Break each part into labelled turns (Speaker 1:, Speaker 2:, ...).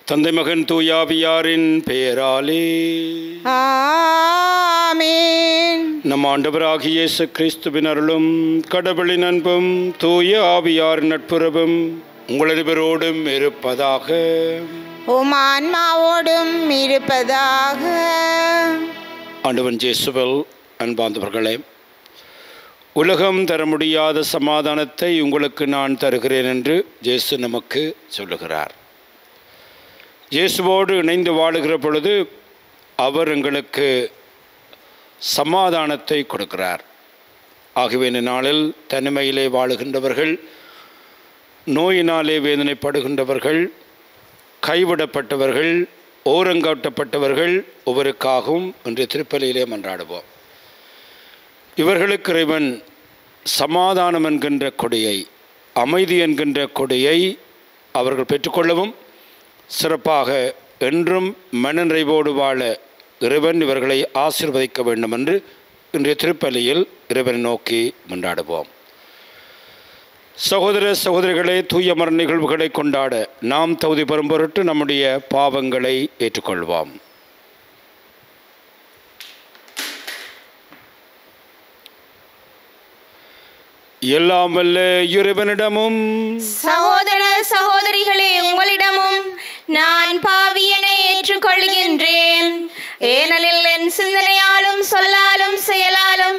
Speaker 1: தந்தை மகன் தூயாவியாரின் பெயராலே
Speaker 2: ஆமென்.
Speaker 1: நம் ஆண்டவராகிய இயேசு கிறிஸ்துவின் அருளும் கடவுளின் அன்பும் தூய ஆவியாரின் நட்புறவும் உங்களது பேரோடும் இருப்பதாக.
Speaker 2: உம் ஆன்மாவோடும் இருப்பதாக.
Speaker 1: ஆண்டவன் இயேசுவில் அன்பார்ந்தவர்களே, உலகம் தர முடியாத சமாதானத்தை உங்களுக்கு நான் தருகிறேன் என்று இயேசு நமக்கு சொல்லுகிறார். இயேசுவோடு இணைந்து வாழுகிற பொழுது அவர் எங்களுக்கு சமாதானத்தை கொடுக்கிறார். ஆகவே இந்த நாளில் தனிமையிலே வாழுகின்றவர்கள், நோயினாலே வேதனைப்படுகின்றவர்கள், கைவிடப்பட்டவர்கள், ஓரங்கட்டப்பட்டவர்கள் ஒவ்வொருக்காகவும் இன்றைய திருப்பலியிலே மன்றாடுவோம். இவர்களுக்கு இறைவன் சமாதானம் என்கின்ற கொடியை, அமைதி என்கின்ற கொடியை அவர்கள் பெற்றுக்கொள்ளவும், சிறப்பாக என்றும் மனநிறைவோடு வாழ இறைவன் இவர்களை ஆசீர்வதிக்க வேண்டும் என்று இன்றைய திருப்பலியில் இறைவனை நோக்கி மன்றாடுவோம். சகோதர சகோதரிகளே, தூய மர நிகழ்வுகளை கொண்டாட நாம் தகுதி பெறும் பொருட்டு நம்முடைய பாவங்களை ஏற்றுக்கொள்வோம். எல்லாம் வல்ல இறைவனிடமும்
Speaker 3: சகோதர சகோதரிகளே உங்களிடமும் நான் பாவியனை ஏற்றுக்கொள்கின்றேன். ஏனெனில் என் சிந்தனையாலும் சொல்லாலும் செயலாலும்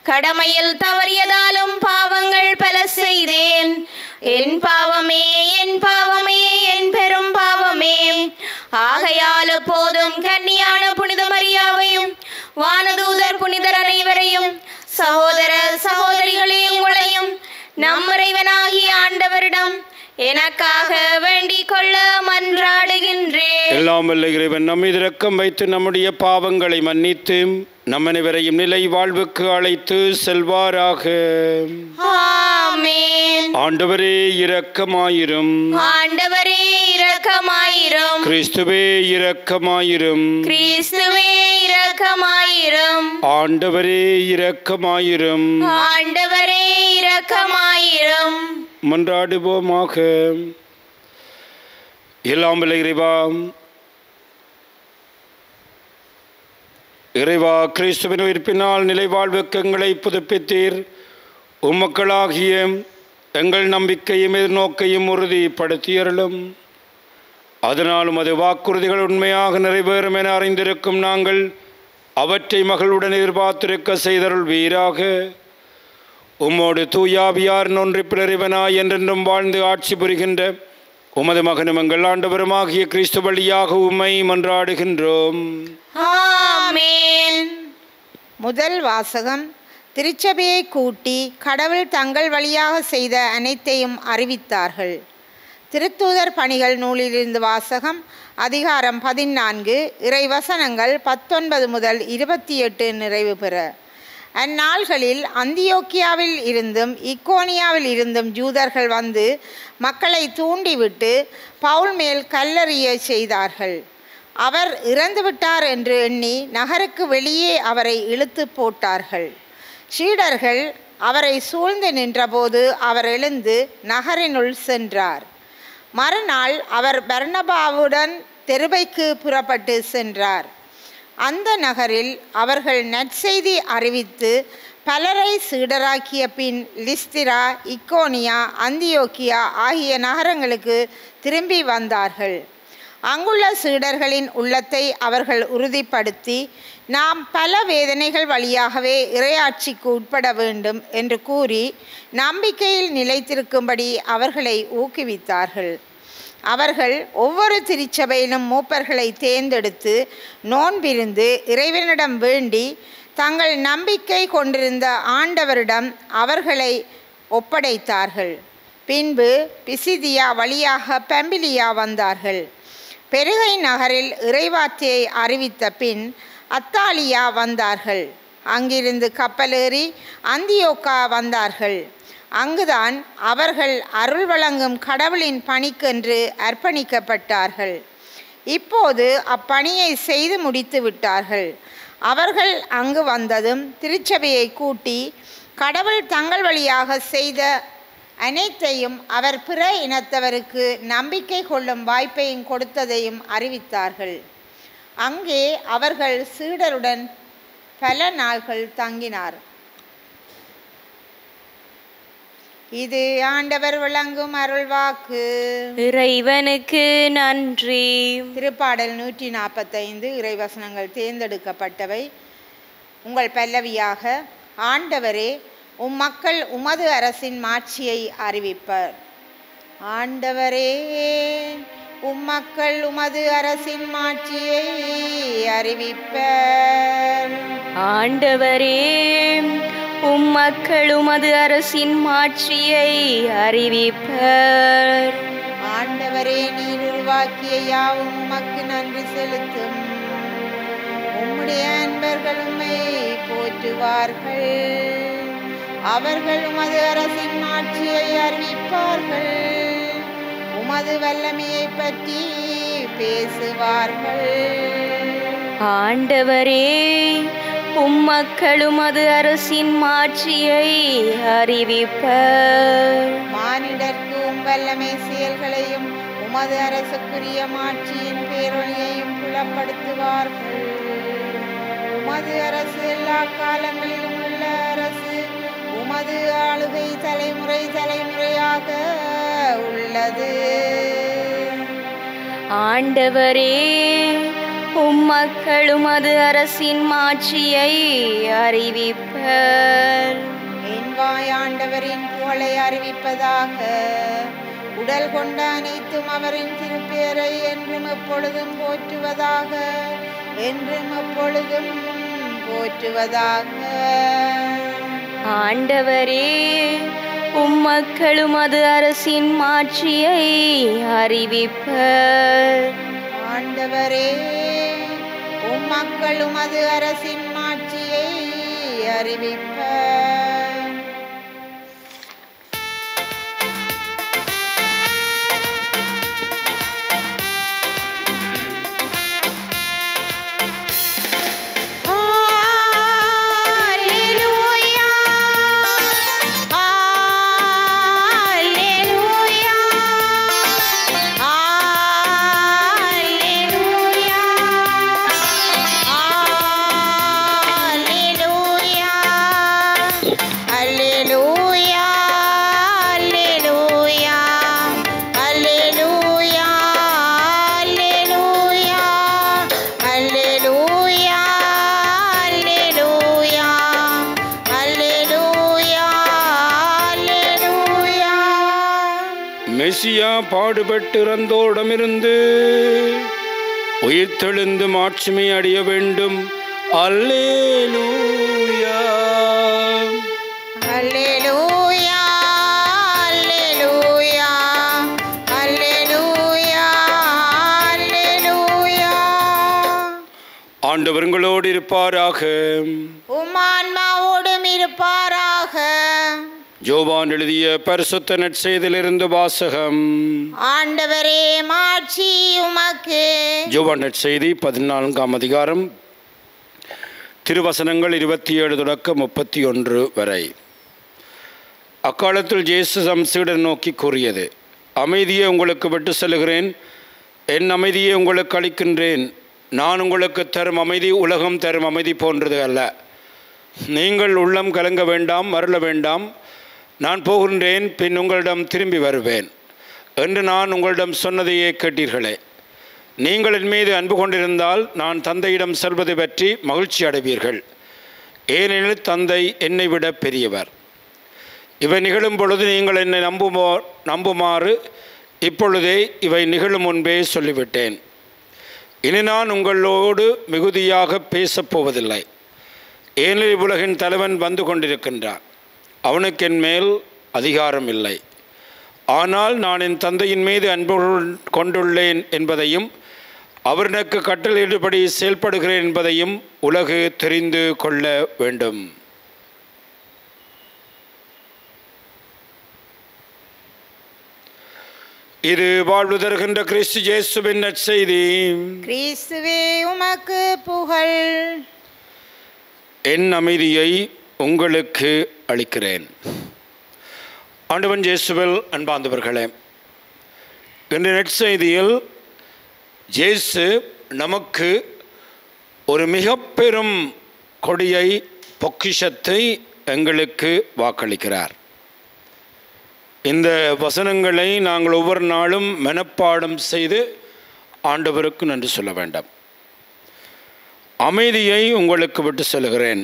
Speaker 3: கடமையில் தவறியதாலும் பாவங்கள் பல செய்தேன். என் பாவமே என் பாவமே என் பெரும் பாவமே. ஆகையால் போதும் கன்னியான புனித மரியாவையும் வானதூதர் புனிதர் அனைவரையும் சகோதர சகோதரிகளே உங்களையும் நம் இறைவனாகிய ஆண்டவரிடம் எனக்காக வேண்டிக் கொள்ள மன்றாடுகின்றேன்.
Speaker 1: எல்லாம் வல்ல இறைவன் நம்மீது இரக்கம் வைத்து நம்முடைய பாவங்களை மன்னித்து நம் அனைவரையும் நிலை வாழ்வுக்கு அழைத்து செல்வாராக.
Speaker 3: ஆமென்.
Speaker 1: ஆண்டவரே இரக்கமாயிரும்.
Speaker 3: ஆண்டவரே இரக்கமாயிரும்.
Speaker 1: கிறிஸ்துவே இரக்கமாயிரும்.
Speaker 3: கிறிஸ்துவே இரக்கமாயிரும்.
Speaker 1: ஆண்டவரே இரக்கமாயிரும்.
Speaker 3: ஆண்டவரே இரக்கமாயிரும்.
Speaker 1: மன்றாடுவோமாக. எல்லாம் வல்ல இறைவா, கிறிஸ்துவின் உயிர்ப்பினால் நிலை வாழ்வுக்கு எங்களை புதுப்பித்தீர். உம்மக்களாகிய எங்கள் நம்பிக்கையும் எதிர்நோக்கையும் உறுதிப்படுத்தியருளும். அதனாலும் அது வாக்குறுதிகள் உண்மையாக நிறைவேறும் என அறிந்திருக்கும் நாங்கள் அவற்றை மகளுடன் எதிர்பார்த்திருக்க செய்தருள் வீராக. உம்மோடு தூயாவியாரின் ஒன்றிப்பில் இறைவனாய் என்றென்றும் வாழ்ந்து ஆட்சி புரிகின்ற உமது மகனும் எங்கள் ஆண்டவருமாகிய கிறிஸ்து வழியாக உம்மை மன்றாடுகின்றோம்.
Speaker 3: ஆமென்.
Speaker 2: முதல் வாசகம். திருச்சபையை கூட்டி கடவுள் தங்கள் வழியாக செய்த அனைத்தையும் அறிவித்தார்கள். திருத்தூதர் பணிகள் நூலிலிருந்து வாசகம். அதிகாரம் 14, இறைவசனங்கள் 19 முதல் 28 நிறைவு பெற. அந்நாள்களில் அந்தியோக்கியாவில் இருந்தும் இக்கோனியாவில் இருந்தும் ஜூதர்கள் வந்து மக்களை தூண்டிவிட்டு பவுல் மேல் கல்லெறிய செய்தார்கள். அவர் இறந்துவிட்டார் என்று எண்ணி நகருக்கு வெளியே அவரை இழுத்து போட்டார்கள். சீடர்கள் அவரை சூழ்ந்து நின்றபோது அவர் எழுந்து நகரினுள் சென்றார். மறுநாள் அவர் பர்னபாவுடன் தெருபைக்கு புறப்பட்டு சென்றார். அந்த நகரில் அவர்கள் நற்செய்தி அறிவித்து பலரை சீடராக்கிய பின் லிஸ்திரா, இக்கோனியா, அந்தியோக்கியா ஆகிய நகரங்களுக்கு திரும்பி வந்தார்கள். அங்குள்ள சீடர்களின் உள்ளத்தை அவர்கள் உறுதிப்படுத்தி, நாம் பல வேதனைகள் வழியாகவே இறையாட்சிக்கு உட்பட வேண்டும் என்று கூறி நம்பிக்கையில் நிலைத்திருக்கும்படி அவர்களை ஊக்குவித்தார்கள். அவர்கள் ஒவ்வொரு திருச்சபையிலும் மூப்பர்களை தேர்ந்தெடுத்து நோன்பிருந்து இறைவனிடம் வேண்டி தங்கள் நம்பிக்கை கொண்டிருந்த ஆண்டவரிடம் அவர்களை ஒப்படைத்தார்கள். பின்பு பிசிதியா வழியாக பம்பிலியா வந்தார்கள். பெருகை நகரில் இறைவார்த்தையை அறிவித்த பின் அத்தாலியா வந்தார்கள். அங்கிருந்து கப்பலேறி அந்தியோக்கா வந்தார்கள். அங்குதான் அவர்கள் அருள் வழங்கும் கடவுளின் பணிக்கென்று அர்ப்பணிக்கப்பட்டார்கள். இப்போது அப்பணியை செய்து முடித்து விட்டார்கள். அவர்கள் அங்கு வந்ததும் திருச்சபையை கூட்டி கடவுள் தங்கள் வழியாக செய்த அனைத்தையும் அவர் பிற இனத்தவருக்கு நம்பிக்கை கொள்ளும் வாய்ப்பையும் கொடுத்ததையும் அறிவித்தார்கள். அங்கே அவர்கள் சீடருடன் பல நாள்கள் தங்கினார். இது ஆண்டவர் வழங்கும் அருள்வாக்கு.
Speaker 3: இறைவனுக்கு நன்றி.
Speaker 2: திருப்பாடல் 145 இறைவசனங்கள் தேர்ந்தெடுக்கப்பட்டவை. உங்கள் பல்லவியாக: ஆண்டவரே, உம் மக்கள் உமது அரசின் மாட்சியை அறிவிப்பர். ஆண்டவரே, உம் மக்கள் உமது அரசின் மாட்சியை அறிவிப்பர்.
Speaker 3: ஆண்டவரே, உம் மக்கள் உமது அரசின் மாட்சியை அறிவிப்பர்.
Speaker 2: ஆண்டவரே, நீர் உருவாக்கிய யாவும் உமக்கு நன்றி செலுத்தும். உம்முடைய அன்பர்கள் உம்மை போற்றுவார்கள். அவர்கள் உமது அரசின் மாட்சியை அறிவிப்பார்கள். உமது வல்லமையை பற்றி பேசுவார்கள்.
Speaker 3: ஆண்டவரே, உம் மக்கள் உமது அரசின் மாட்சியை அறிவிப்பர்.
Speaker 2: மானிடர்க்கு உம் வல்லமை செயல்களையும் உமது அரசுக்குரிய மாட்சியின் பேரொழியையும் புலப்படுத்துவார்கள். உமது அரசு எல்லா காலங்களிலும் உள்ள அரசு. உமது ஆளுகை தலைமுறை தலைமுறையாக உள்ளது.
Speaker 3: ஆண்டவரே, உம் மக்கள் உமது அரசின் மாட்சியை அறிவிப்பர்.
Speaker 2: என் வாய் ஆண்டவரின் புகழை அறிவிப்பதாக. உடல் கொண்ட அனைத்தும் அவரின் திருப்பேரை என்றும் எப்பொழுதும் போற்றுவதாக. என்றும் எப்பொழுதும் போற்றுவதாக.
Speaker 3: ஆண்டவரே, உம் மக்கள் உமது அரசின் மாட்சியை அறிவிப்பர்.
Speaker 2: ஆண்டவரே, உம் மக்கள் உமது அரசின் மாட்சியை அறிவிப்பர்.
Speaker 1: மெசியா பாடுபட்டு இறந்தோரிடமிருந்து உயிர்த்தெழுந்து மாட்சிமை அடைய வேண்டும். அல்லேலூயா,
Speaker 2: அல்லேலூயா, அல்லேலூயா, அல்லேலூயா, அல்லேலூயா.
Speaker 1: ஆண்டவர் உங்களோடு இருப்பாராக.
Speaker 2: உம் ஆன்மாவோடும் இருப்பாராக.
Speaker 1: யோவான் எழுதிய பரிசுத்த நற்செய்தியிலிருந்து வாசகம்.
Speaker 2: ஆண்டவரே, மாட்சி உமக்கு.
Speaker 1: யோவான் நற்செய்தி 14ஆம் அதிகாரம், திருவசனங்கள் 27 தொடக்கம் 31 வரை. அக்காலத்தில் இயேசு தம் சீடரை நோக்கி கூறியது: அமைதியை உங்களுக்கு விட்டு செல்கிறேன், என் அமைதியை உங்களுக்கு அளிக்கின்றேன். நான் உங்களுக்கு தரும் அமைதி உலகம் தரும் அமைதி போன்றது அல்ல. நீங்கள் உள்ளம் கலங்க வேண்டாம், மருள வேண்டாம். நான் போகின்றேன், பின் உங்களிடம் திரும்பி வருவேன் என்று நான் உங்களிடம் சொன்னதையே கேட்டீர்களே. நீங்கள் என் மீது அன்பு கொண்டிருந்தால் நான் தந்தையிடம் செல்வதை பற்றி மகிழ்ச்சி அடைவீர்கள். ஏனெனில் தந்தை என்னை விட பெரியவர். இவை நிகழும் பொழுது நீங்கள் என்னை நம்புமாறு இப்பொழுதே இவை நிகழும் முன்பே சொல்லிவிட்டேன். இனி நான் உங்களோடு மிகுதியாக பேசப்போவதில்லை. ஏனெனில் உலகின் தலைவன் வந்து கொண்டிருக்கின்றான். அவனுக்கு என் மேல் அதிகாரம் இல்லை. ஆனால் நான் என் தந்தையின் மீது அன்பு கொண்டுள்ளேன் என்பதையும் அவர் எனக்கு கட்டளையிடும்படி செயல்படுகிறேன் என்பதையும் உலகு தெரிந்து கொள்ள வேண்டும். இது வாழ்வு தருகின்ற கிறிஸ்து இயேசுவின் நற்செய்தி.
Speaker 2: கிறிஸ்துவே உமக்கு புகழ்.
Speaker 1: என் அமைதியை உங்களுக்கு அளிக்கிறேன். ஆண்டவன் இயேசுவில் அன்பார்ந்தவர்களே, இன்று நற்செய்தியில் இயேசு நமக்கு ஒரு மிக பெரும் கொடியை, பொக்கிஷத்தை எங்களுக்கு வாக்களிக்கிறார். இந்த வசனங்களை நாங்கள் ஒவ்வொரு நாளும் மனப்பாடம் செய்து ஆண்டவருக்கு நன்றி சொல்ல வேண்டும். அமைதியை உங்களுக்கு விட்டு செல்கிறேன்,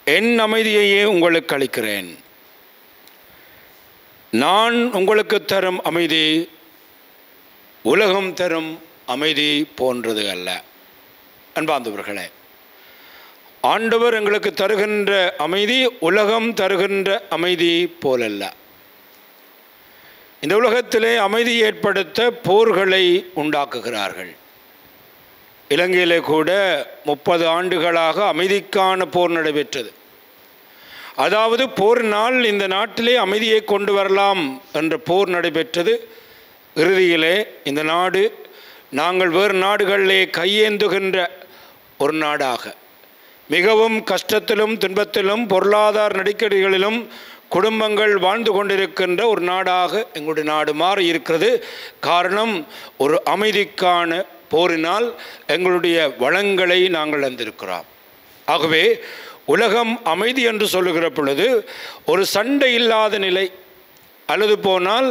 Speaker 1: என் அமைதியையே உங்களுக்கு அளிக்கிறேன். நான் உங்களுக்கு தரும் அமைதி உலகம் தரும் அமைதி போன்றது அல்ல. அன்பார்ந்தவர்களே, ஆண்டவர் எங்களுக்கு தருகின்ற அமைதி உலகம் தருகின்ற அமைதி போலல்ல. இந்த உலகத்திலே அமைதி ஏற்படுத்த போர்களை உண்டாக்குகிறார்கள். இலங்கையிலே கூட 30 ஆண்டுகளாக அமைதிக்கான போர் நடைபெற்றது. அதாவது போரினால் இந்த நாட்டிலே அமைதியை கொண்டு வரலாம் என்ற போர் நடைபெற்றது. இறுதியிலே இந்த நாடு நாங்கள் வேறு நாடுகளிலே கையேந்துகின்ற ஒரு நாடாக, மிகவும் கஷ்டத்திலும் துன்பத்திலும் பொருளாதார நெருக்கடிகளிலும் குடும்பங்கள் வாழ்ந்து கொண்டிருக்கின்ற ஒரு நாடாக எங்களுடைய நாடு மாறி இருக்கிறது. காரணம், ஒரு அமைதிக்கான போரினால் எங்களுடைய வளங்களை நாங்கள் இழந்திருக்கிறோம். ஆகவே உலகம் அமைதி என்று சொல்லுகிற பொழுது ஒரு சண்டை இல்லாத நிலை, அல்லது போனால்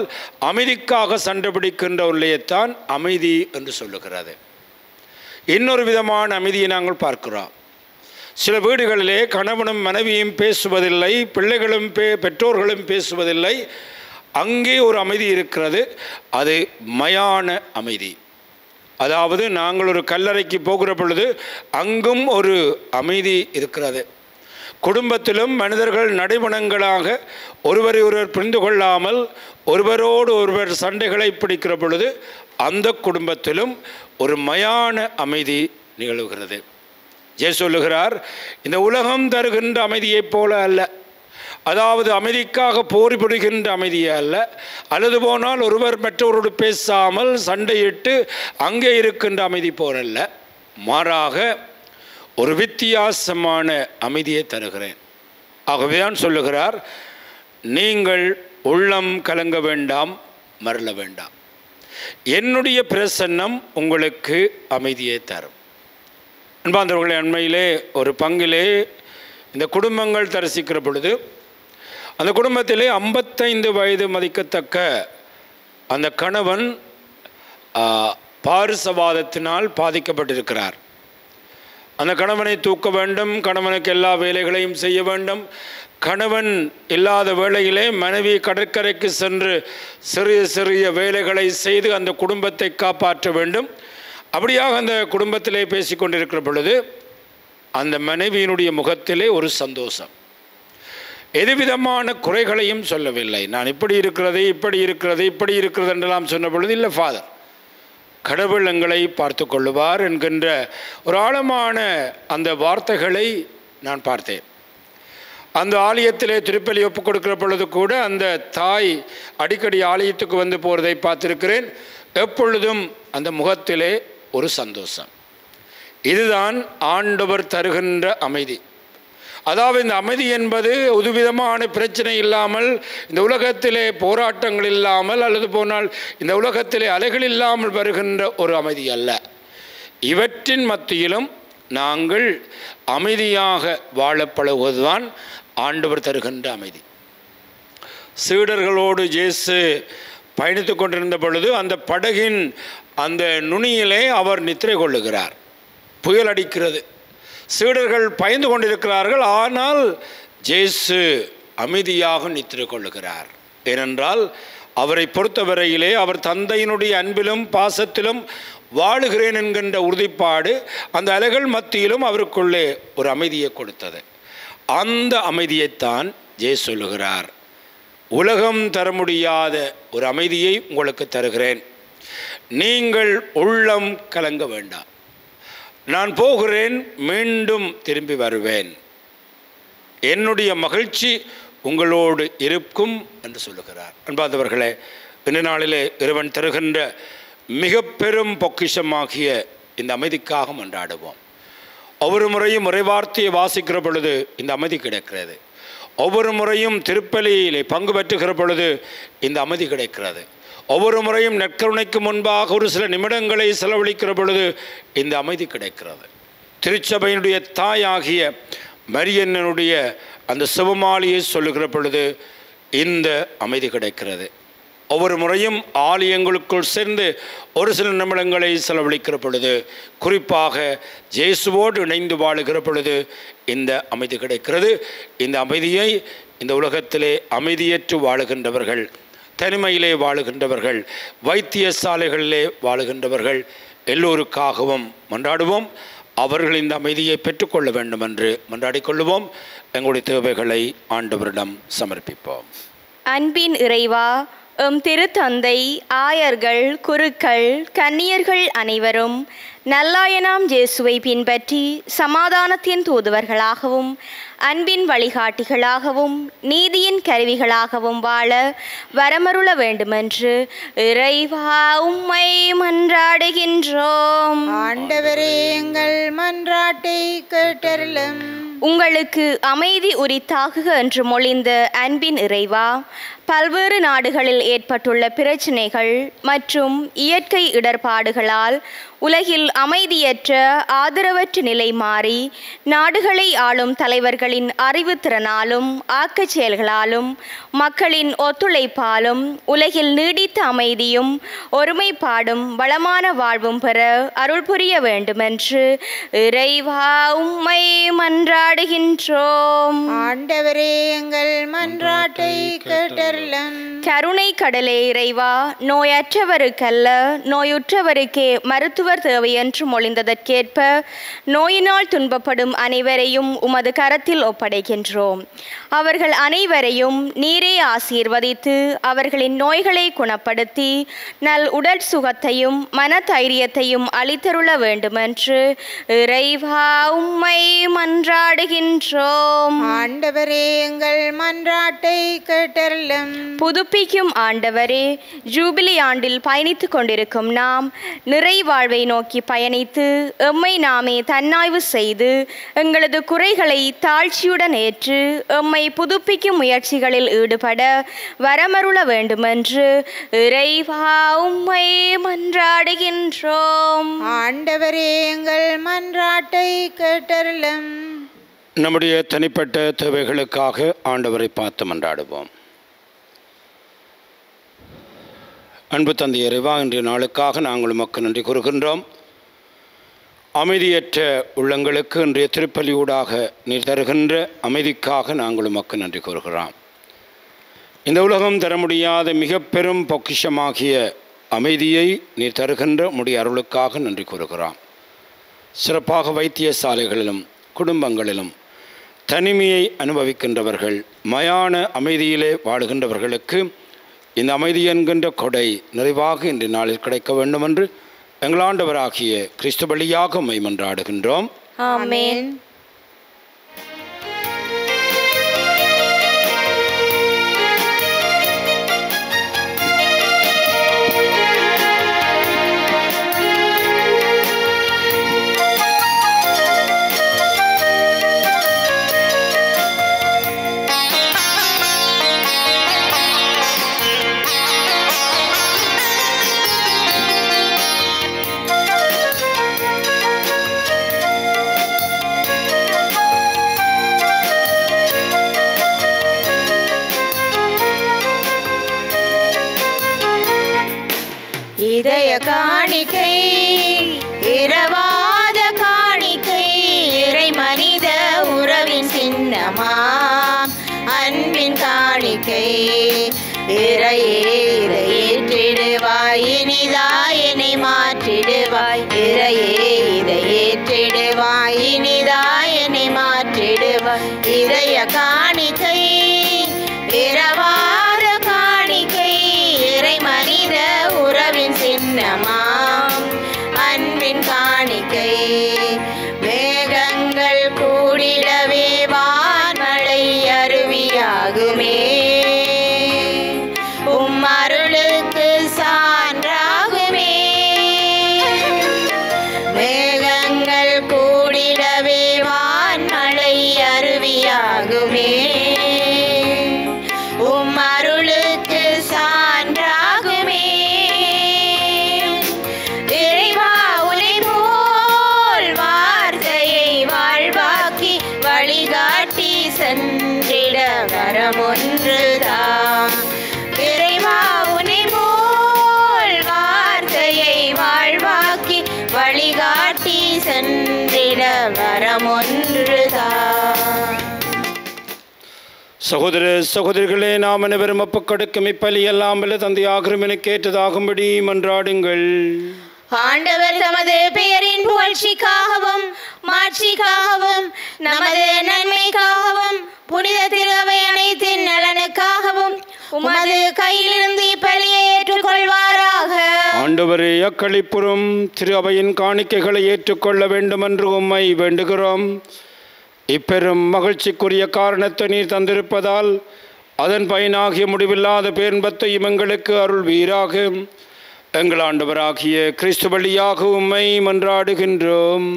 Speaker 1: அமைதிக்காக சண்டை பிடிக்கின்ற ஒரு நிலையைத்தான் அமைதி என்று சொல்லுகிறது. இன்னொரு விதமான அமைதியை நாங்கள் பார்க்கிறோம். சில வீடுகளிலே கணவனும் மனைவியும் பேசுவதில்லை, பிள்ளைகளும் பெற்றோர்களும் பேசுவதில்லை. அங்கே ஒரு அமைதி இருக்கிறது, அது மயான அமைதி. அதாவது நாங்கள் ஒரு கல்லறைக்கு போகிற பொழுது அங்கும் ஒரு அமைதி இருக்கிறது. குடும்பத்திலும் மனிதர்கள் நடைமுணங்களாக ஒருவரை ஒருவர் புரிந்து கொள்ளாமல் ஒருவரோடு ஒருவர் சண்டைகளை பிடிக்கிற பொழுது அந்த குடும்பத்திலும் ஒரு மயான அமைதி நிகழ்கிறது. இயேசு சொல்லுகிறார், இந்த உலகம் தருகின்ற அமைதியைப் போல அல்ல. அதாவது அமைதிக்காக போர் புரிகின்ற அமைதியே அல்ல, அல்லது போனால் ஒருவர் மற்றவரோடு பேசாமல் சண்டையிட்டு அங்கே இருக்கின்ற அமைதி போலல்ல. மாறாக ஒரு வித்தியாசமான அமைதியை தருகிறேன். ஆகவே தான் சொல்லுகிறார், நீங்கள் உள்ளம் கலங்க வேண்டாம், மறல வேண்டாம், என்னுடைய பிரசன்னம் உங்களுக்கு அமைதியை தரும். அன்பார்ந்தவர்களே, அண்மையிலே ஒரு பங்கிலே இந்த குடும்பங்கள் தரிசிக்கிற பொழுது அந்த குடும்பத்திலே 55 வயது மதிக்கத்தக்க அந்த கணவன் பாரிசவாதத்தினால் பாதிக்கப்பட்டிருக்கிறார். அந்த கணவனை தூக்க வேண்டும், கணவனுக்கு எல்லா வேலைகளையும் செய்ய வேண்டும். கணவன் இல்லாத வேளையிலே மனைவி கடற்கரைக்கு சென்று சிறிய சிறிய வேலைகளை செய்து அந்த குடும்பத்தை காப்பாற்ற வேண்டும். அப்படியாக அந்த குடும்பத்திலே பேசிக்கொண்டிருக்கிற பொழுது அந்த மனைவியினுடைய முகத்திலே ஒரு சந்தோஷம். எதுவிதமான குறைகளையும் சொல்லவில்லை. நான் இப்படி இருக்கிறது, இப்படி இருக்கிறது, இப்படி இருக்கிறது என்றெல்லாம் சொன்ன பொழுது, இல்லை ஃபாதர், கடவுள் எங்களை பார்த்து கொள்ளுவார் என்கின்ற ஒரு ஆழமான அந்த வார்த்தைகளை நான் பார்த்தேன். அந்த ஆலயத்திலே திருப்பலி ஒப்புக் கொடுக்கிற பொழுது கூட அந்த தாய் அடிக்கடி ஆலயத்துக்கு வந்து போகிறதை பார்த்திருக்கிறேன். எப்பொழுதும் அந்த முகத்திலே ஒரு சந்தோஷம். இதுதான் ஆண்டவர் தருகின்ற அமைதி. அதாவது இந்த அமைதி என்பது ஒருவிதமான பிரச்சனை இல்லாமல், இந்த உலகத்திலே போராட்டங்கள் இல்லாமல், அல்லது போனால் இந்த உலகத்திலே அலைகள் இல்லாமல் வருகின்ற ஒரு அமைதி அல்ல. இவற்றின் மத்தியிலும் நாங்கள் அமைதியாக வாழப்பழுவதுதான் ஆண்டவர் தருகின்ற அமைதி. சீடர்களோடு இயேசு பயணித்து கொண்டிருந்த பொழுது அந்த படகின் அந்த நுனியிலே அவர் நித்திரை கொள்ளுகிறார். புயல் அடிக்கிறது, சீடர்கள் பயந்து கொண்டிருக்கிறார்கள். ஆனால் இயேசு அமைதியாக நித்திரை கொள்ளுகிறார். ஏனென்றால் அவரை பொறுத்தவரையிலே அவர் தந்தையினுடைய அன்பிலும் பாசத்திலும் வாழுகிறேன் என்கின்ற உறுதிப்பாடு அந்த அலைகள் மத்தியிலும் அவருக்குள்ளே ஒரு அமைதியை கொடுத்தது. அந்த அமைதியைத்தான் இயேசு சொல்லுகிறார், உலகம் தர முடியாத ஒரு அமைதியை உங்களுக்கு தருகிறேன், நீங்கள் உள்ளம் கலங்க வேண்டாம், நான் போகிறேன், மீண்டும் திரும்பி வருவேன், என்னுடைய மகிழ்ச்சி உங்களோடு இருக்கும் என்று சொல்லுகிறார். அன்பார்ந்தவர்களே, இந்த நாளிலே இறைவன் தருகின்ற மிக பெரும் பொக்கிஷமாகிய இந்த அமைதிக்காக மன்றாடுவோம். ஒவ்வொரு முறையும் இறைவார்த்தையை வாசிக்கிற பொழுது இந்த அமைதி கிடைக்கிறது. ஒவ்வொரு முறையும் திருப்பலியிலே பங்கு பெற்றுகிற பொழுது இந்த அமைதி கிடைக்கிறது. ஒவ்வொரு முறையும் நற்கருணைக்கு முன்பாக ஒரு சில நிமிடங்களை செலவழிக்கிற பொழுது இந்த அமைதி கிடைக்கிறது. திருச்சபையினுடைய தாயாகிய மரியன்னுடைய அந்த சிவமாலியை சொல்லுகிற பொழுது இந்த அமைதி கிடைக்கிறது. ஒவ்வொரு முறையும் ஆலயங்களுக்குள் சேர்ந்து ஒரு சில நிமிடங்களை செலவழிக்கிற பொழுது, குறிப்பாக இயேசுவோடு இணைந்து வாழுகிற பொழுது இந்த அமைதி கிடைக்கிறது. இந்த அமைதியை இந்த உலகத்திலே அமைதியற்று வாழுகின்றவர்கள், தனிமையிலே வாழுகின்றவர்கள், வைத்தியசாலைகளிலே வாழுகின்றவர்கள் எல்லோருக்காகவும் மன்றாடுவோம். அவர்கள் இந்த அமைதியை பெற்றுக்கொள்ள வேண்டும் என்று மன்றாடிக்கொள்ளுவோம். எங்களுடைய தேவைகளை ஆண்டவரிடம் சமர்ப்பிப்போம்.
Speaker 3: அன்பின் இறைவா, எம் திருத்தந்தை, ஆயர்கள், குருக்கள், கன்னியர்கள் அனைவரும் நல்லாயனாம் இயேசுவை பின்பற்றி சமாதானத்தின் தூதுவர்களாகவும் அன்பின் வழிகாட்டிகளாகவும் நீதியின் கருவிகளாகவும் வாழ வரமருள வேண்டுமென்று இறைவா உம்மை மன்றாடுகின்றோம்.
Speaker 2: ஆண்டவரே, எங்கள் மன்றாட்டை கேட்டருளும்.
Speaker 3: உங்களுக்கு அமைதி உரித்தாகுக என்று மொழிந்த அன்பின் இறைவா, பல்வேறு நாடுகளில் ஏற்பட்டுள்ள பிரச்சினைகள் மற்றும் இயற்கை இடர்பாடுகளால் உலகில் அமைதியற்ற ஆதரவற்ற நிலை மாறி நாடுகளை ஆளும் தலைவர்களின் அறிவுத்திறனாலும் ஆக்கச் செயல்களாலும் மக்களின் ஒத்துழைப்பாலும் உலகில் நீடித்த அமைதியும் ஒருமைப்பாடும் வளமான வாழ்வும் பெற அருள் புரிய வேண்டுமென்று இறைவா உம்மை மன்றாடுகின்றோம்.
Speaker 2: ஆண்டவரே, எங்கள் மன்றாட்டை கேட்டருளும்.
Speaker 3: கருணை கடலே இறைவா, நோயற்றவருக்கல்ல நோயுற்றவருக்கே மருத்துவர் தேவை என்று மொழிந்ததற்கேற்ப நோயினால் துன்பப்படும் அனைவரையும் உமது கரத்தில் ஒப்படைக்கின்றோம். அவர்கள் அனைவரையும் நீரே ஆசீர்வதித்து அவர்களின் நோய்களை குணப்படுத்தி நல் உடல் சுகத்தையும் மனதைரியத்தையும் அளித்தருள வேண்டுமென்று இறைவா உம்மை மன்றாடுகின்றோம்.
Speaker 2: ஆண்டவரே, எங்கள் மன்றாட்டை கேட்டருளும்.
Speaker 3: புதுப்பிக்கும் ஆண்டவரே, ஜூபிலி ஆண்டில் பயணித்துக் கொண்டிருக்கும் நாம் நிறைவாழ்வை நோக்கி பயணித்து எம்மை நாமே தன்னாய்வு செய்து எங்களது குறைகளை தாழ்ச்சியுடன் ஏற்று எம்மை புதுப்பிக்கும் முயற்சிகளில் ஈடுபட வரமருள வேண்டுமென்று இறைவா உம்மை மன்றாடுகின்றோம்.
Speaker 2: ஆண்டவரே, எங்கள் மன்றாட்டை கேட்டருளும்.
Speaker 1: நம்முடைய தனிப்பட்ட தேவைகளுக்காக ஆண்டவரை பார்த்து மன்றாடுவோம். அன்பு தந்தை இறைவா, இன்றைய நாளுக்காக நாங்கள் உமக்கு நன்றி கூறுகின்றோம். அமைதியற்ற உள்ளங்களுக்கு இன்றைய திருப்பலியூடாக நீர் தருகின்ற அமைதிக்காக நாங்கள் உமக்கு நன்றி கூறுகிறோம். இந்த உலகம் தர முடியாத மிக பெரும் பொக்கிஷமாகிய அமைதியை நீர் தருகின்ற உம்முடைய அருளுக்காக நன்றி கூறுகிறோம். சிறப்பாக வைத்தியசாலைகளிலும் குடும்பங்களிலும் தனிமையை அனுபவிக்கின்றவர்கள், மயான அமைதியிலே வாழுகின்றவர்களுக்கு இந்த அமைதி என்கின்ற கொடை நிறைவாக இன்று நாளில் கிடைக்க வேண்டும் என்று எங்கள் ஆண்டவராகிய கிறிஸ்து வழியாக உம்மை மன்றாடுகின்றோம்.
Speaker 3: ஆமென்.
Speaker 2: இதய காணிக்கை, இரவாத காணிக்கை, இறை மனித உறவின் சின்னமா அன்பின் காணிக்கை. இறையே இதை ஏற்றிடுவாய், இனிதாய் என்னை மாற்றிடுவாய். இறையே இதை ஏற்றிடுவாய், இனிதாய் என்னை மாற்றிடுவாய். இதய காணிக்கை, இரவாத காணிக்கை, இறை மனித உறவின் சின்னமாம் அன்பின் காணிக்கை. மேகங்கள் கூடிடவே வான்மழை அருவியாகுமே, உம் அருளுக்கு சான்றாகுமே. மேகங்கள் கூடிடவே வான்மழை அருவியாகுமே, வரமொன்றுதான். இறைவா உனை போல் வார்த்தையை வாழ்வாக்கி வழிகாட்டி சென்றிட வரமொன்றுதான்.
Speaker 1: சகோதர சகோதரிகளே, நாம் அனைவரும் ஒப்புக்கொடுக்கும் இப்பலி அல்லாமல் தந்தையாகும் என கேட்டதாகும்படி மன்றாடுங்கள்.
Speaker 2: ஆண்டவர் தமது பெயரின் புகழ்ச்சிக்காகவும் மாட்சிக்காகவும் நமது நன்மைக்காகவும் புனித திரு அவை அனைத்தின் நலனுக்காகவும் உமது கையிலிருந்து இப்பலியை ஏற்றுக்கொள்வாராக.
Speaker 1: ஆண்டவரே, அக்களிப்புறும் திரு அவையின் காணிக்கைகளை ஏற்றுக்கொள்ள வேண்டும் என்று உம்மை வேண்டுகிறோம். இப்பெரும் மகிழ்ச்சிக்குரிய காரணத்தை நீர் தந்திருப்பதால் அதன் பயனாகிய முடிவில்லாத பேரின்பத்தையும் எங்களுக்கு அருள்வீராக. எங்கள் ஆண்டவராகிய கிறிஸ்து வழியாக உம்மை மன்றாடுகின்றோம்.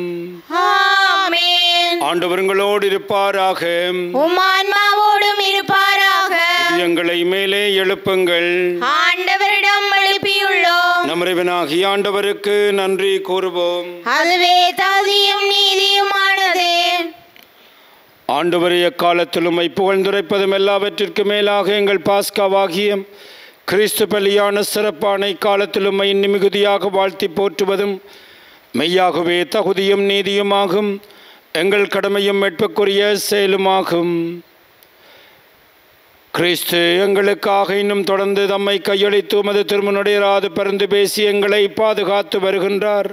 Speaker 2: ஆமென்.
Speaker 1: ஆண்டவர் உங்களோடு இருப்பாராக.
Speaker 2: உம் ஆன்மாவோடும் இருப்பாராக.
Speaker 1: எங்களை மேலே எழுப்புங்கள்.
Speaker 2: ஆண்டவரிடம் எழுப்பியுள்ளோம்.
Speaker 1: நம் இறைவனாகிய ஆண்டவருக்கு நன்றி கூறுவோம்.
Speaker 2: அதுவே தகுதியும் நீதியுமானதே.
Speaker 1: ஆண்டவரே, எக்காலத்திலும் புகழ்ந்துரைப்பதும் எல்லாவற்றிற்கு மேலாக எங்கள் பாஸ்காவாகிய கிறிஸ்து பலியான சிறப்பான இக்காலத்திலும் மிகுதியாக வாழ்த்தி போற்றுவதும் மெய்யாகவே தகுதியும் நீதியுமாகும். எங்கள் கடமையும் மீட்புக்குரிய செயலுமாகும். கிறிஸ்து எங்களுக்காக இன்னும் தொடர்ந்து தம்மை கையளித்து உமது திருமுனையராது பரிந்து பேசி எங்களை பாதுகாத்து வருகின்றார்.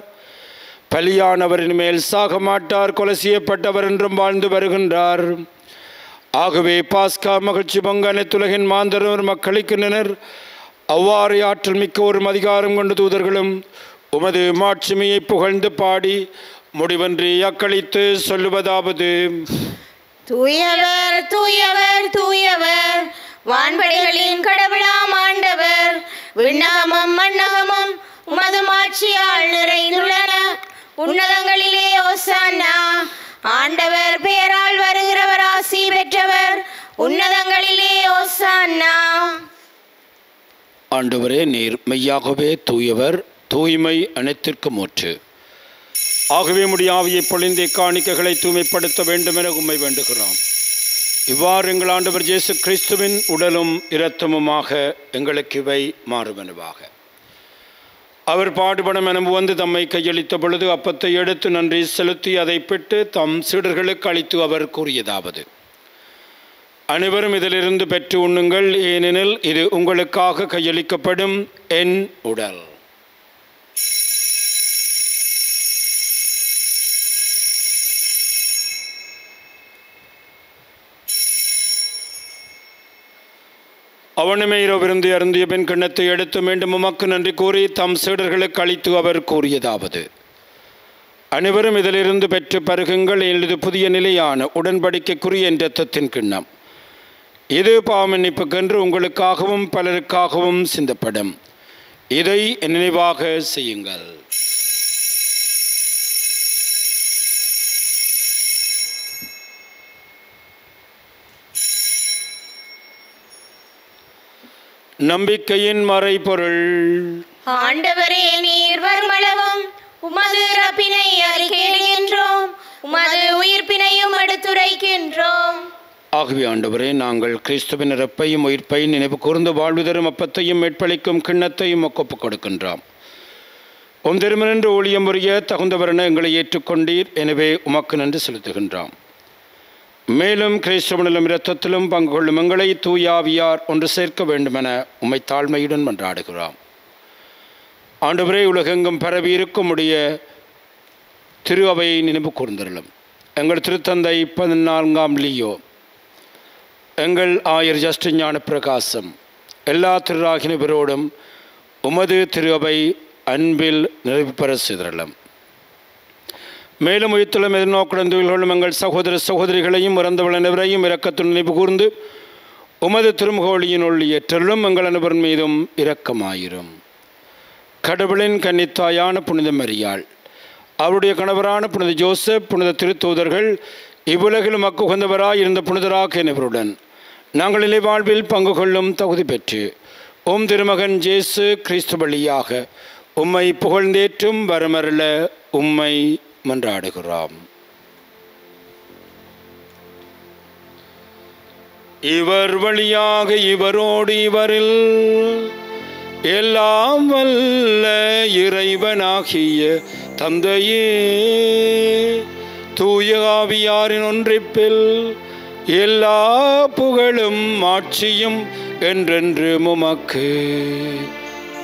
Speaker 1: பலியானவரின் மேல் சாக மாட்டார், கொலை செய்யப்பட்டவர் என்றும் வாழ்ந்து வருகின்றார். ஆகவே பாஸ்கா மகிழ்ச்சி பொங்க அனைத்துலகின் மாந்தர் மக்களிக்கின்றனர். அவ்வாறு ஆற்றல் மிக்க ஒரு அதிகாரம் கொண்டு தூதர்களும் உமது மாட்சிமையை புகழ்ந்து பாடி முடிவன்றி அக்களித்து சொல்லுவதாவது:
Speaker 2: தூயவர் தூயவர் தூயவர், வான்படைகளின் கடவுளாம் ஆண்டவர். விண்ணகமும் மண்ணகமும் உமது மாட்சியால் நிறைந்துள்ளன. உன்னதங்களிலே ஓசானா. ஆண்டவர் பெயரால் வருகிறவர் ஆசி பெற்றவர். உன்னதங்களிலே ஓசானா.
Speaker 1: ஆண்டவரே, நீர் மெய்யாகவே தூயவர், தூய்மை அனைத்திற்கும் ஊற்று. ஆகவே முடியாவியை பொழிந்த காணிக்கைகளை தூய்மைப்படுத்த வேண்டும் என உம்மை வேண்டுகிறோம். இவ்வாறு எங்கள் ஆண்டவர் இயேசு கிறிஸ்துவின் உடலும் இரத்தமுமாக எங்களுக்கு இவை மாறுவனவாக. அவர் பாடுபடும் என வந்து தம்மை கையளித்த பொழுது அப்பத்தை எடுத்து நன்றி செலுத்தி அதை பெற்று தம் சீடர்களுக்கு அளித்து அவர் கூறியதாவது: அனைவரும் இதிலிருந்து பெற்று உண்ணுங்கள், ஏனெனில் இது உங்களுக்காக கையளிக்கப்படும் என் உடல். அவனுமே இரவிருந்து அருந்திய பின் கிண்ணத்தை எடுத்து மீண்டும் உமக்கு நன்றி கூறி தம் சீடர்களுக்கு அளித்து அவர் கூறியதாவது: அனைவரும் இதிலிருந்து பெற்று பருகுங்கள், இது புதிய நிலையான உடன்படிக்கைக்குரிய என் இரத்தத்தின் கிண்ணம். இது பாவமன்னிப்புக்கென்று உங்களுக்காகவும் பலருக்காகவும் சிந்தப்படும். இதை நினைவாக செய்யுங்கள். நம்பிக்கையின் மறைபொருள்.
Speaker 2: ஆண்டவரே, நீர் வருமளவும் உமது இறப்பினை அறிக்கையிடுகின்றோம், உமது உயிர்ப்பினையும் எடுத்துரைக்கின்றோம்.
Speaker 1: ஆகவே ஆண்டவரே, நாங்கள் கிறிஸ்துவின் இறப்பையும் உயிர்ப்பையும் நினைவு கூர்ந்து வாழ்வு தரும் அப்பத்தையும் மேற்பளிக்கும் கிண்ணத்தையும் ஒப்புக் கொடுக்கின்றோம். உம் திருமணன்று ஊழியம் புரிய தகுந்தவரென எங்களை ஏற்றுக்கொண்டீர். எனவே உமக்கு நன்றி செலுத்துகின்றோம். மேலும் கிறிஸ்துவனிலும் இரத்தத்திலும் பங்கு கொள்ளும் எங்களை தூயாவியார் ஒன்று சேர்க்க வேண்டுமென உம்மை தாழ்மையுடன் மன்றாடுகிறோம். ஆண்டவரே, உலகெங்கும் பரவி இருக்கும் உடைய திரு அவையை நினைவு கூர்ந்தருளும். எங்கள் திருத்தந்தை 14ஆம் லியோ, எங்கள் ஆயர் ஜஸ்டின் ஞான பிரகாசம், எல்லா திருராகினவரோடும் உமது திரு அவை அன்பில் நிறைவு பெற செய்தருளும். மேலும் உயிர்த்தலும் எதிர்நோக்குடன் தொழில்களும் எங்கள் சகோதர சகோதரிகளையும் இறந்தவள் அனைவரையும் இரக்கத்துடன் நினைவு கூர்ந்து உமது திருமுகொழியின் ஒளியேற்றலும் எங்கள் அனைவரின் மீதும் இரக்கமாயிரும். கடவுளின் கன்னித்தாயான புனித மரியாள், அவருடைய கணவரான புனித ஜோசப், புனித திருத்தூதர்கள், இவ்வுலகிலும் மக்குகந்தவராய் இருந்த புனிதராக அனைவருடன் நாங்கள் நிலை வாழ்வில் பங்கு கொள்ளும் தகுதி பெற்று ஓம் திருமகன் இயேசு கிறிஸ்து வழியாக உம்மை புகழ்ந்தேற்றும் வரமருள உம்மை மன்றாடுகிறோம். இவர் வழியாக இவரோடு இவரில் எல்லாம் வல்ல இறைவனாகிய தந்தையே, தூய ஆவியாரின் ஒன்றிப்பில் எல்லா புகழும் ஆட்சியும் என்றென்று உமக்கு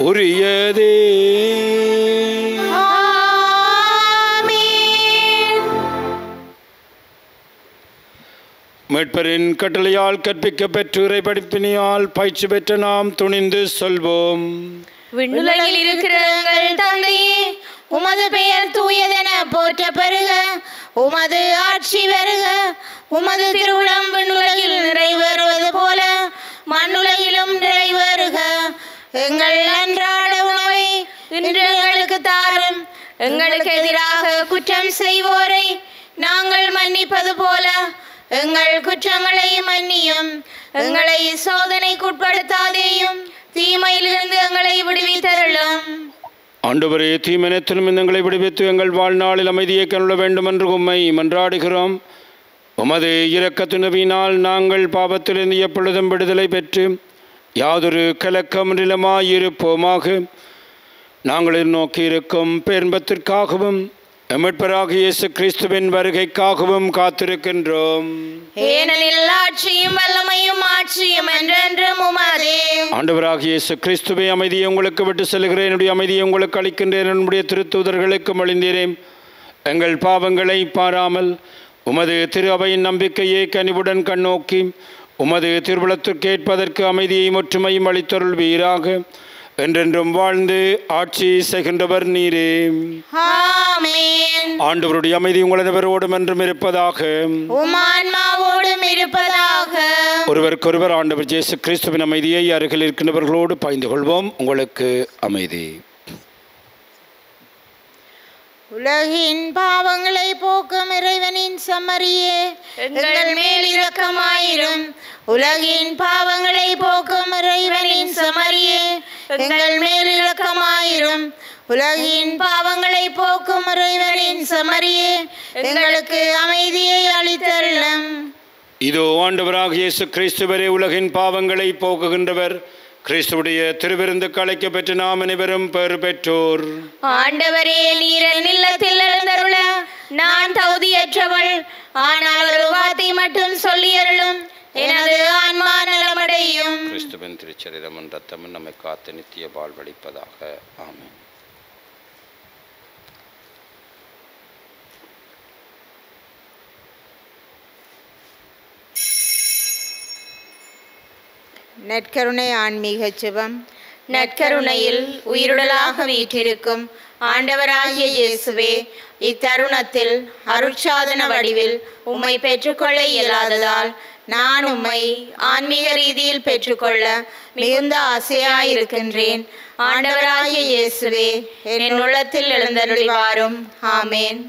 Speaker 1: உரியதே. மீட்பரின் கட்டளையால் கற்பிக்க பெற்று இறை படிப்பினியால் பயிற்சி பெற்ற நாம் துணிந்து சொல்வோம்.
Speaker 2: விண்ணுலகில் இருக்கிற எங்கள் தந்தையே, உமது பெயர் தூயதென போற்ற பெறுக. உமது ஆட்சி வருக. உமது திருவுளம் விண்ணுலகில் நிறைவேறுவது போல மண்ணுலகிலும் நிறைவேறுக. எங்கள் அன்றாட உணவை இன்று எங்களுக்கு தாரும். எங்களுக்கு எதிராக குற்றம் செய்வோரை நாங்கள் மன்னிப்பது போல எங்கள் குற்றங்களை மன்னியும். எங்களை சோதனைக்குட்படுத்தாதேயும், தீமையிலிருந்து எங்களை விடுவித்தருளும்.
Speaker 1: ஆண்டவரே, தீமனத்திலும் எங்களை விடுவித்து எங்கள் வாழ்நாளில் அமைதியை கருள வேண்டும் என்று உம்மை மன்றாடுகிறோம். உமது இரக்கத்துணவினால் நாங்கள் பாவத்திலிருந்து எப்பொழுதும் விடுதலை பெற்று யாதொரு கலக்கமில்லாயிருப்போமாக. நாங்கள் நோக்கி இருக்கும் பேர்பத்திற்காகவும் மீட்பராகிய இயேசு கிறிஸ்துவின் வருகைக்காகவும் காத்திருக்கின்றோம்.
Speaker 2: ஏனெனில் ஆட்சியும் வல்லமையும் ஆட்சியும் என்றென்றும் உமதே.
Speaker 1: ஆண்டவராகிய இயேசு கிறிஸ்துவை, அமைதியை உங்களுக்கு விட்டு செல்கிறேன், என்னுடைய அமைதியை உங்களுக்கு அளிக்கின்றேன். என்னுடைய திருத்தூதர்களுக்கு மொழிந்தேன். எங்கள் பாவங்களை பாராமல் உமது திரு அவையின் நம்பிக்கையை கனிவுடன் கண்ணோக்கி உமது திருவுளத்திற்கு ஏற்பதற்கு அமைதியையும் ஒற்றுமையும் அளித்தருள்வீராக. என்றென்றும் வாழ்ந்து ஆட்சி செய்கின்றவர் நீரே.
Speaker 2: ஆமென்.
Speaker 1: ஆண்டவருடைய அமைதி உங்கள் அனைவரோடும் என்றும் இருப்பதாக.
Speaker 2: உம் ஆன்மாவோடும் இருப்பதாக.
Speaker 1: ஒருவருக்கொருவர் ஆண்டவர் இயேசு கிறிஸ்துவின் அமைதியை அருகில் இருக்கின்றவர்களோடு பகிர்ந்து கொள்வோம். உங்களுக்கு அமைதி.
Speaker 2: உலகின் பாவங்களை போக்கும் இறைவனின் செம்மறியே, எங்கள் மேல் இரக்கமாயிரும். உலகின் பாவங்களை போக்கும் இறைவனின் செம்மறியே, எங்கள் மேல் இரக்கமாயிரும். உலகின் பாவங்களை போக்கும் இறைவனின் செம்மறியே, எங்களுக்கு அமைதியை அளித்தருளும்.
Speaker 1: இதோ ஆண்டவராகிய இயேசு கிறிஸ்துவரே, உலகின் பாவங்களை போக்குகின்றவர். கிறிஸ்துவுடைய திருவிருந்துக்கு அழைக்க பெற்று நாம் அனைவரும் பெறு பெற்றோர்.
Speaker 2: ஆண்டவரே, நீர் என் இல்லத்தில் எழுந்தருள நான் தகுதியற்றவள். ஆனால் ஒரு வார்த்தை மட்டும் சொல்லியருளும், எனது ஆன்மா நலமடையும்.
Speaker 1: கிறிஸ்துவின் திருச்சரீரமும் இரத்தமும் நம்மை காத்து நித்திய வாழ்வளிப்பதாக. ஆமென்.
Speaker 2: நற்கருணை ஆன்மீக ஜெபம். நற்கருணையில் உயிருடலாக வீற்றிருக்கும் ஆண்டவராகிய இயேசுவே, இத்தருணத்தில் அருட்சாதன வடிவில் உம்மை பெற்றுக்கொள்ள இயலாததால் நான் உம்மை ஆன்மீக ரீதியில் பெற்றுக்கொள்ள மிகுந்த ஆசையாயிருக்கின்றேன். ஆண்டவராகிய இயேசுவே, என் உள்ளத்தில் எழுந்தருளி வாரும். ஆமேன்.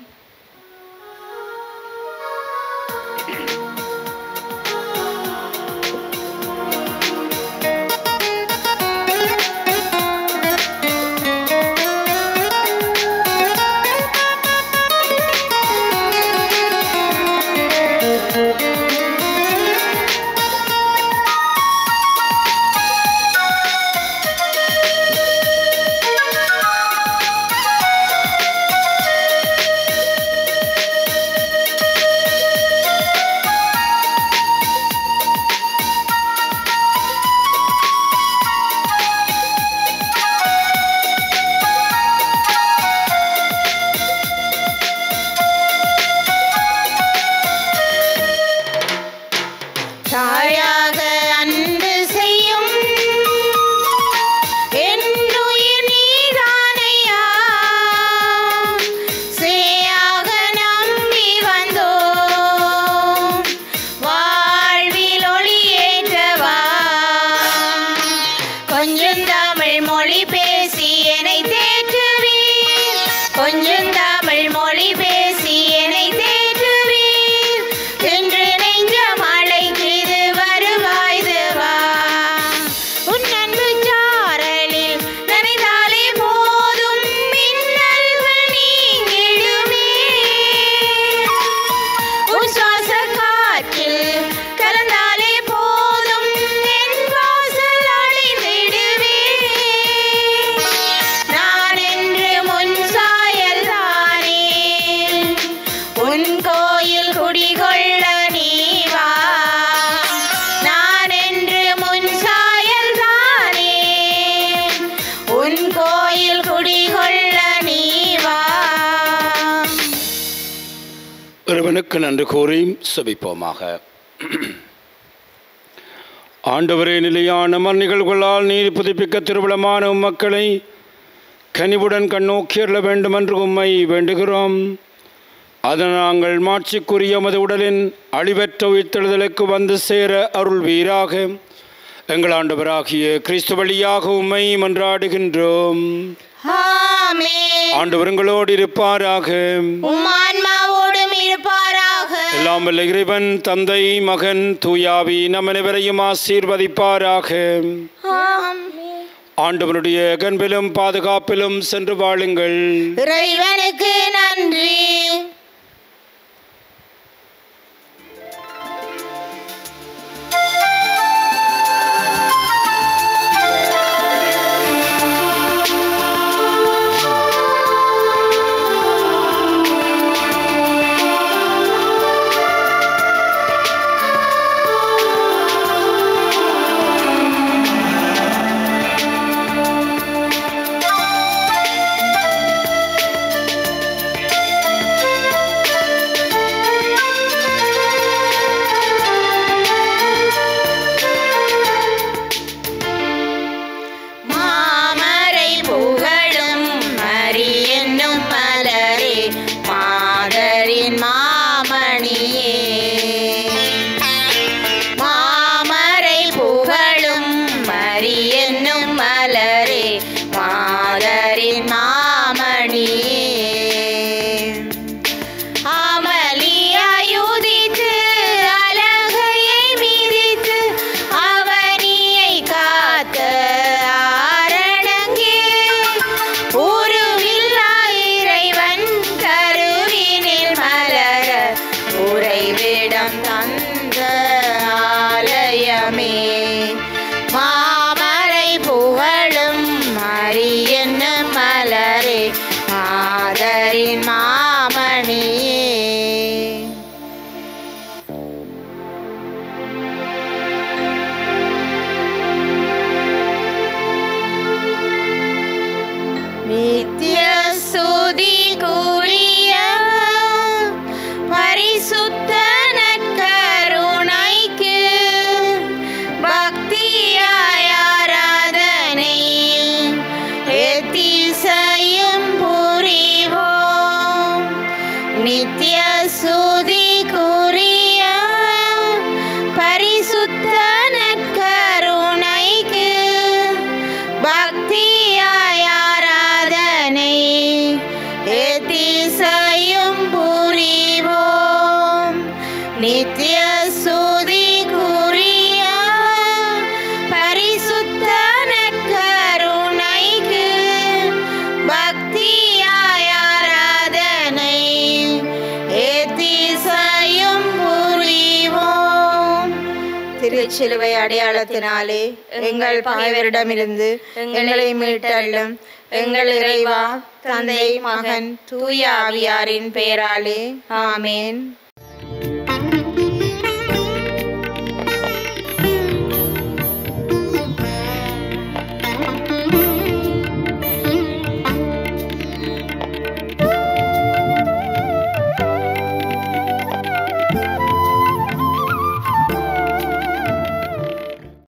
Speaker 1: இறைவனுக்கு நன்றி கூறி செபிப்போமாக. ஆண்டவரே, நிலையான நிகழ்வுகளால் நீர் புதுப்பிக்க திருவிழமான மக்களை கனிவுடன் கண்ணோக்கியருள வேண்டுமென்று உம்மை வேண்டுகிறோம். அதனால் நாங்கள் மாட்சிக்குரிய மது உடலின் அழிவற்ற உயிர்த்தெழுதலுக்கு வந்து சேர அருள்வீராக. எங்கள் ஆண்டவராகிய கிறிஸ்து வழியாக உம்மை மன்றாடுகின்றோம். ஆண்டவர் உங்களோடு இருப்பாராக. எல்லாம் வல்ல இறைவன் தந்தை, மகன், தூயாவி நம் அனைவரையும் ஆசீர்வதிப்பாராக. ஆண்டவனுடைய கண்பிலும் பாதுகாப்பிலும் சென்று வாழுங்கள்.
Speaker 2: இறைவனுக்கு நன்றி. சிலுவை அடையாளத்தினாலே எங்கள் பகைவரிடமிருந்து எங்களை மீட்டள்ளும். எங்கள் இறைவா, தந்தை, மகன், தூய ஆவியாரின் பெயராலே ஆமேன்.